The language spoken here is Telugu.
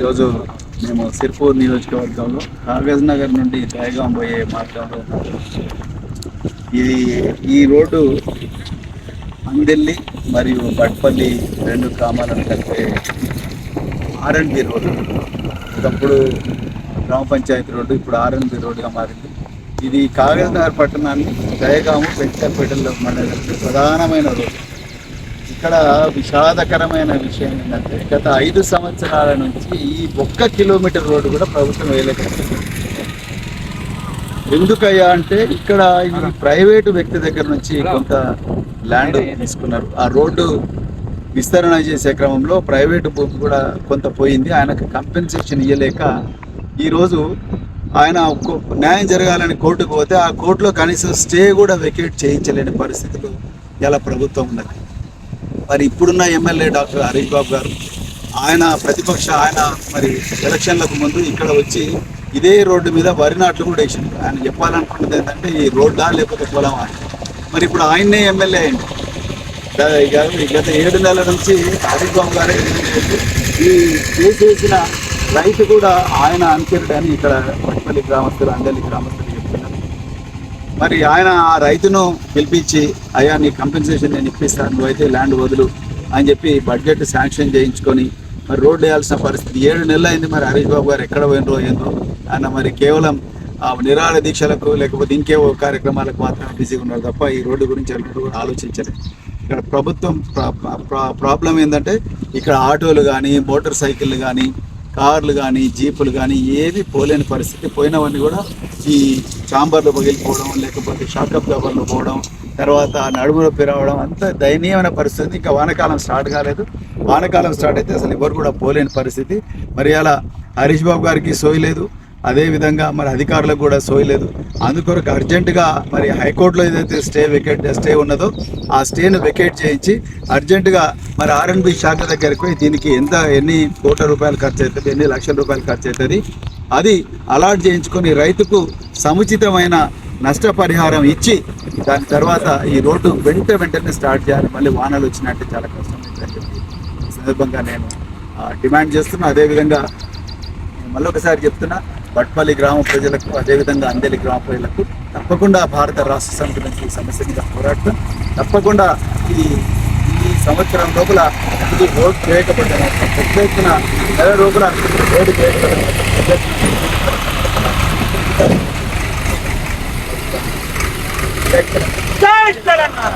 ఈరోజు మేము సిర్పూర్ నియోజకవర్గంలో కాగజ్ నగర్ నుండి దయగాం పోయే మార్గంలో ఉన్నాము. ఈ రోడ్డు అందిల్లి మరియు బట్పల్లి రెండు గ్రామాలను కలిపే ఆర్ఎండ్బి రోడ్డు. ఒకప్పుడు గ్రామ పంచాయతీ రోడ్డు, ఇప్పుడు ఆర్ఎండ్బి రోడ్డుగా మారింది. ఇది కాగజ్ నగర్ పట్టణాన్ని దయగాము పెంచపేటలో మండలానికి ప్రధానమైన రోడ్డు. ఇక్కడ విషాదకరమైన విషయం ఏంటంటే గత 5 సంవత్సరాల నుంచి ఈ 1 కిలోమీటర్ రోడ్డు కూడా ప్రభుత్వం వేయలేకపోతుంది. ఎందుకయ్యా అంటే ఇక్కడ ఈ ప్రైవేటు వ్యక్తి దగ్గర నుంచి కొంత ల్యాండ్ తీసుకున్నారు. ఆ రోడ్డు విస్తరణ చేసే క్రమంలో ప్రైవేటు భూమి కూడా కొంత పోయింది. ఆయనకు కంపెన్సేషన్ ఇవ్వలేక ఈరోజు ఆయన న్యాయం జరగాలని కోర్టుకు పోతే ఆ కోర్టులో కనీసం స్టే కూడా వెకేట్ చేయించలేని పరిస్థితులు ఇలా ప్రభుత్వం ఉన్నది. మరి ఇప్పుడున్న ఎమ్మెల్యే డాక్టర్ హరీష్ బాబు గారు ఆయన మరి ఎలక్షన్లకు ముందు ఇక్కడ వచ్చి ఇదే రోడ్డు మీద వరి నాట్లు కూడా వేసింది. ఆయన చెప్పాలనుకున్నది ఏంటంటే ఈ రోడ్డా లేకపోతే పొలమా అని. మరి ఇప్పుడు ఆయన్నే ఎమ్మెల్యే అయింది. గత 7 నెలల నుంచి హరీష్ బాబు గారే ఈ చేసిన రైతు కూడా ఆయన అనుచరుడని ఇక్కడ పట్పల్లి గ్రామస్తులు, అందలి గ్రామస్తులు చెప్తున్నారు. మరి ఆయన ఆ రైతును పిలిపించి అయ్యా నీ కంపెన్సేషన్ నేను ఇప్పిస్తాను, నువ్వైతే ల్యాండ్ వదులు అని చెప్పి బడ్జెట్ శాంక్షన్ చేయించుకొని మరి రోడ్డు వేయాల్సిన పరిస్థితి 7 నెలలు అయింది. మరి హరీష్ బాబు గారు ఎక్కడ పోయినరో ఏందో ఆయన మరి కేవలం నిరాహార దీక్షలకు లేకపోతే ఇంకేవో కార్యక్రమాలకు మాత్రమే బిజీగా ఉన్నారు తప్ప ఈ రోడ్డు గురించి ఎన్నడూ కూడా ఆలోచించలేదు. ఇక్కడ ప్రభుత్వం ప్రాబ్లం ఏంటంటే ఇక్కడ ఆటోలు కానీ, మోటార్ సైకిళ్ళు కానీ, కార్లు కానీ, జీపులు కానీ ఏవి పోలేని పరిస్థితి. పోయినవన్నీ కూడా ఈ చాంబర్లు పగిలిపోవడం, లేకపోతే షాకప్ దెబ్బలు పోవడం, తర్వాత నడుములో పెరగడం, అంత దయనీయమైన పరిస్థితి. ఇంకా వానకాలం స్టార్ట్ కాలేదు. వానకాలం స్టార్ట్ అయితే అసలు ఎవరు కూడా పోలేని పరిస్థితి. మరి అలా హరీష్ బాబు గారికి సోయలేదు, అదేవిధంగా మరి అధికారులకు కూడా సోయలేదు. అందుకొరకు అర్జెంటుగా మరి హైకోర్టులో ఏదైతే స్టే ఉన్నదో ఆ స్టేను వెకేట్ చేయించి అర్జెంటుగా మరి ఆర్ఎండ్బి శాఖ దగ్గరికి పోయి దీనికి ఎన్ని కోట్ల రూపాయలు ఖర్చు అవుతుంది, ఎన్ని లక్షల రూపాయలు ఖర్చు అవుతుంది అది అలాట్ చేయించుకొని రైతుకు సముచితమైన నష్టపరిహారం ఇచ్చి దాని తర్వాత ఈ రోడ్డు వెంటనే స్టార్ట్ చేయాలి. మళ్ళీ వానలు వచ్చినట్టు చాలా కష్టం అవుతుందని చెప్పి ఈ సందర్భంగా నేను డిమాండ్ చేస్తున్నా. అదేవిధంగా మళ్ళీ ఒకసారి చెప్తున్నా, బట్పల్లి గ్రామ ప్రజలకు, అదేవిధంగా అందలి గ్రామ ప్రజలకు తప్పకుండా భారత రాష్ట్ర సమితి నుంచి ఈ సమస్య మీద పోరాటం తప్పకుండా ఈ సంవత్సరం లోపల ఇది రోడ్ చేయకపోతే పెద్ద ఎత్తున నెల లోపల రోడ్డు చేయకపోతే జై తెలంగాణ.